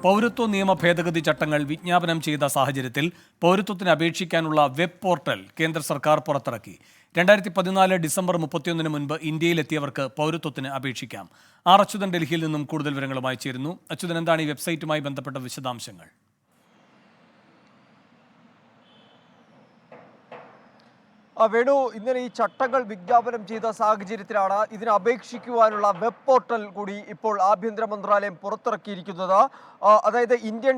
പൗരത്വ നിയമ ഭേദഗതി ചട്ടങ്ങൾ വിജ്ഞാപനം ചെയ്ത സാഹചര്യത്തിൽ പൗരത്വത്തിന് അപേക്ഷിക്കാനുള്ള വെബ് പോർട്ടൽ കേന്ദ്ര സർക്കാർ പുറത്തിറക്കി. 2014 ഡിസംബർ 31 മുൻപ് ഇന്ത്യയിലെത്തിയവർക്ക് പൗരത്വത്തിന് അപേക്ഷിക്കാം. ആർ അച്യുതൻ ഡൽഹിയിൽ നിന്നും കൂടുതൽ വിവരങ്ങളുമായി ചേരുന്നു. അച്യുതൻ, എന്താണ് ഈ വെബ്സൈറ്റുമായി ബന്ധപ്പെട്ട വിശദാംശങ്ങൾ? വേണു, ഇന്നലെ ഈ ചട്ടങ്ങൾ വിജ്ഞാപനം ചെയ്ത സാഹചര്യത്തിലാണ് ഇതിന് അപേക്ഷിക്കുവാനുള്ള വെബ് പോർട്ടൽ കൂടി ഇപ്പോൾ ആഭ്യന്തര മന്ത്രാലയം പുറത്തിറക്കിയിരിക്കുന്നത്. അതായത് ഇന്ത്യൻ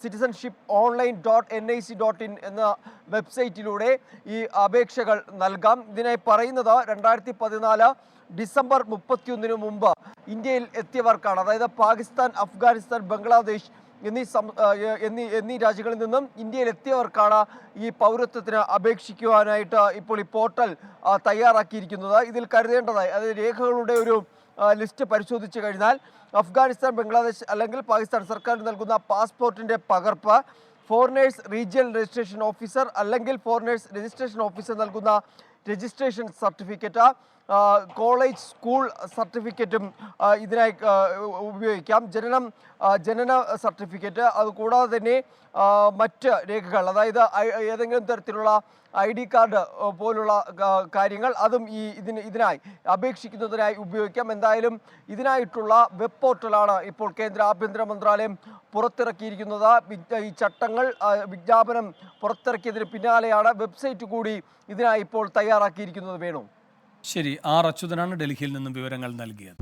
സിറ്റിസൺഷിപ്പ് online.nic.in എന്ന വെബ്സൈറ്റിലൂടെ ഈ അപേക്ഷകൾ നൽകാം. ഇതിനായി പറയുന്നത് 2014 ഡിസംബർ 31 മുമ്പ് ഇന്ത്യയിൽ എത്തിയവർക്കാണ്. അതായത് പാകിസ്ഥാൻ, അഫ്ഗാനിസ്ഥാൻ, ബംഗ്ലാദേശ് എന്നീ രാജ്യങ്ങളിൽ നിന്നും ഇന്ത്യയിൽ എത്തിയവർക്കാണ് ഈ പൗരത്വത്തിന് അപേക്ഷിക്കുവാനായിട്ട് ഇപ്പോൾ ഈ പോർട്ടൽ തയ്യാറാക്കിയിരിക്കുന്നത്. ഇതിൽ കരുതേണ്ടതായി, അതായത് രേഖകളുടെ ഒരു ലിസ്റ്റ് പരിശോധിച്ചു കഴിഞ്ഞാൽ അഫ്ഗാനിസ്ഥാൻ, ബംഗ്ലാദേശ് അല്ലെങ്കിൽ പാകിസ്ഥാൻ സർക്കാർ നൽകുന്ന പാസ്പോർട്ടിൻ്റെ പകർപ്പ്, ഫോറിനേഴ്സ് റീജിയണൽ രജിസ്ട്രേഷൻ ഓഫീസർ അല്ലെങ്കിൽ ഫോറിനേഴ്സ് രജിസ്ട്രേഷൻ ഓഫീസർ നൽകുന്ന രജിസ്ട്രേഷൻ സർട്ടിഫിക്കറ്റ്, കോളേജ്, സ്കൂൾ സർട്ടിഫിക്കറ്റും ഇതിനായി ഉപയോഗിക്കാം. ജനന സർട്ടിഫിക്കറ്റ്, അതുകൂടാതെ തന്നെ മറ്റ് രേഖകൾ, അതായത് ഏതെങ്കിലും തരത്തിലുള്ള ID കാർഡ് പോലുള്ള കാര്യങ്ങൾ, അതും ഇതിനായി അപേക്ഷിക്കുന്നതിനായി ഉപയോഗിക്കാം. എന്തായാലും ഇതിനായിട്ടുള്ള വെബ് പോർട്ടലാണ് ഇപ്പോൾ കേന്ദ്ര ആഭ്യന്തര മന്ത്രാലയം പുറത്തിറക്കിയിരിക്കുന്നത്. ഈ ചട്ടങ്ങൾ വിജ്ഞാപനം പുറത്തിറക്കിയതിന് പിന്നാലെയാണ് വെബ്സൈറ്റ് കൂടി ഇതിനായി ഇപ്പോൾ തയ്യാറാക്കിയിരിക്കുന്നത്. വേണു, ശരി. ആർ അച്യുതനാണ് ഡൽഹിയിൽ നിന്നും വിവരങ്ങൾ നൽകിയത്.